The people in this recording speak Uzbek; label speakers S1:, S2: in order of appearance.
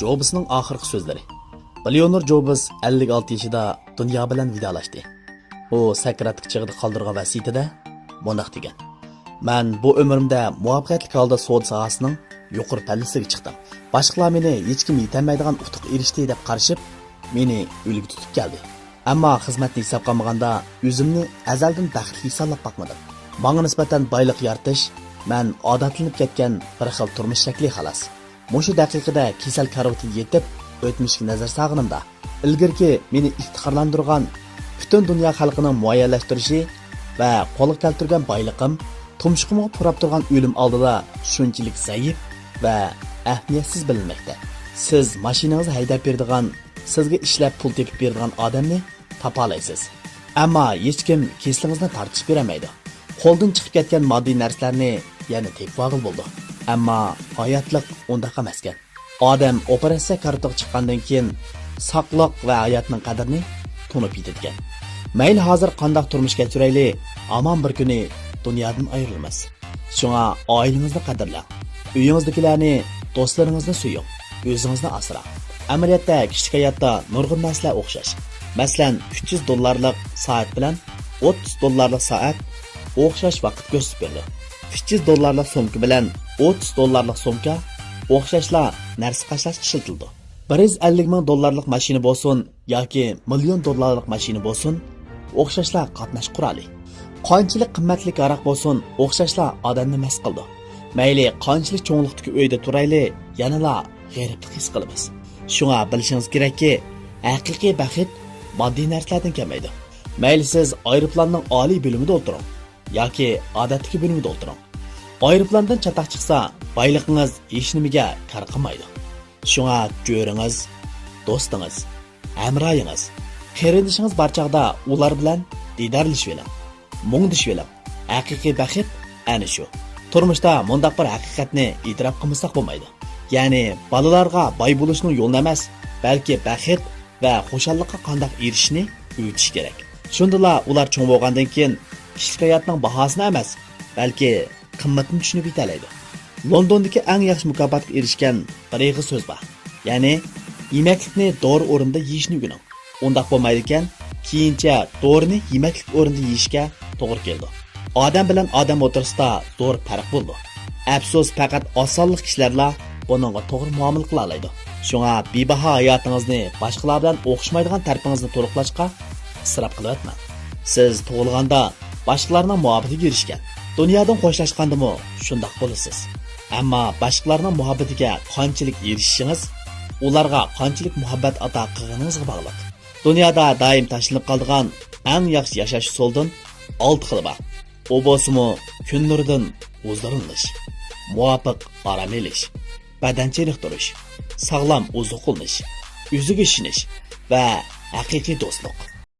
S1: Jobsning oxirgi so'zlari. Millioner Jobs 56 yoshida dunyo bilan vidolashdi. U sakratlik chig'ida qoldirgan vasiyatida mundoq degan: "Men bu umrimda muvaffaqiyatli holda savdo sohasining yuqori pallasiga chiqdim. Boshqalar meni hech kim yetolmaydigan utuq erishdi deb qarashib, meni ulgu tutib keldi. Ammo xizmatni hisob qilmaganda o'zimni azaldan baxtli hisoblab boqmadim. Menga nisbatan boylik yaratish men odatlanib ketgan bir xil turmush shakli xolos. Mushu daqiqada kasal karavotga yetib, o'tmishga nazar sag'inimda, ilgirki meni iftixorlantirgan butun dunyo xalqining muayyanlashtirishi va qo'lga keltirgan boyliqim tumshuqimga purab turgan o'lim oldida shunchalik zaif va ahamiyatsiz bilinmoqda. Siz mashinangizni haydab beradigan, sizga ishlab pul tepib beradigan odamni topa olasiz. Ammo hech kim keslingizni tortishib beramaydi. Qo'ldan chiqib ketgan moddiy narsalarni yana tepib olib bo'ldi. Ammo hayotlik undaq emaskan. Odam operatsiya kartoq chiqqandan keyin saqliq va hayotning qadrini tunib yetadigan. Mayli hozir qandoq turmush kechirayli, amon bir kuni dunyodan ayrilmas. Shunga oilangizni qadrlang. Uyingizdagilarni, do'stlaringizni suying. O'zingizni asrang. Amaliyotda kichik hayotda nurg'un narsalar o'xshash. Masalan, $300 soat bilan $30 soat o'xshash vaqt ko'rsatib berdi. $300 sumka bilan $30 sumka o'xshashlar narsa qashlash ishlatildi. $150,000 mashina bo'lsin yoki $1,000,000 mashina bo'lsin, o'xshashlar qatnash quroli. Qanchalik qimmatli aroq bo'lsin, o'xshashlar odamni mast qildi. Mayli qanchalik cho'nglikdagi uyda turayli, yanala g'ayriblik his qilamiz. Shunga bilishingiz kerakki, haqiqiy baxt moddiy narsalardan kelmaydi. Mayli siz aeroplanning oliy bo'limida o'tiring yoki odatdagi bo'limida o'tiring. Aeroplandan chataq chiqsa, boyligingiz hech nimaga kar qilmaydi. Shunga jo'ringiz, do'stingiz, hamroyingiz, qarindishingiz bor chaqda ular bilan didorlashib oling, mungdishib oling. Haqiqiy baxt ana shu. Turmushda mundaq bir haqiqatni e'tirof qilmasak bo'lmaydi. Ya'ni bolalarga boy bo'lishning yo'lini emas, balki baxt va xushallikqa qanday erishishni o'rgatish kerak. Shundala ular cho'ng bo'lgandan keyin kishilik hayotning bahosini emas, balki qimmatini tushunib yetalaydi. Londondagi eng yaxshi mukofotga erishgan bir eg'i so'z bor. Ya'ni yemaklikni to'g'ri o'rinda yeyishni o'rganing. Undaq bo'lmaydi ekan, keyincha to'g'rini yemaklik o'rinda yeyishga to'g'ri keldi. Odam bilan odam o'tirsida zo'r farq bo'ldi. Afsus, faqat osonlik kishilarla buningga to'g'ri muomala qila oladi. Shunga bebaho hayotingizni boshqalar bilan o'xshamaydigan tarfingizni to'liqlashga isrof qilyapman. Siz tug'ilganda boshqalarning muhabbatiga erishgan, dunyodan xo'shlashgandimi shundoq bo'lasiz. Ammo boshqalarning muhabbatiga qanchalik erishishingiz, ularga qanchalik muhabbat ato qilganingizga bog'liq. Dunyoda doim tashlanib qolgan eng yaxshi yashash usulidan 6 xil bor. U bo'lsa-mu kun nuridan o'zlarish, muvofiq orom olish, badanchalik turish, sog'lom ozuq qilinish, o'ziga ishonish va haqiqiy do'stlik.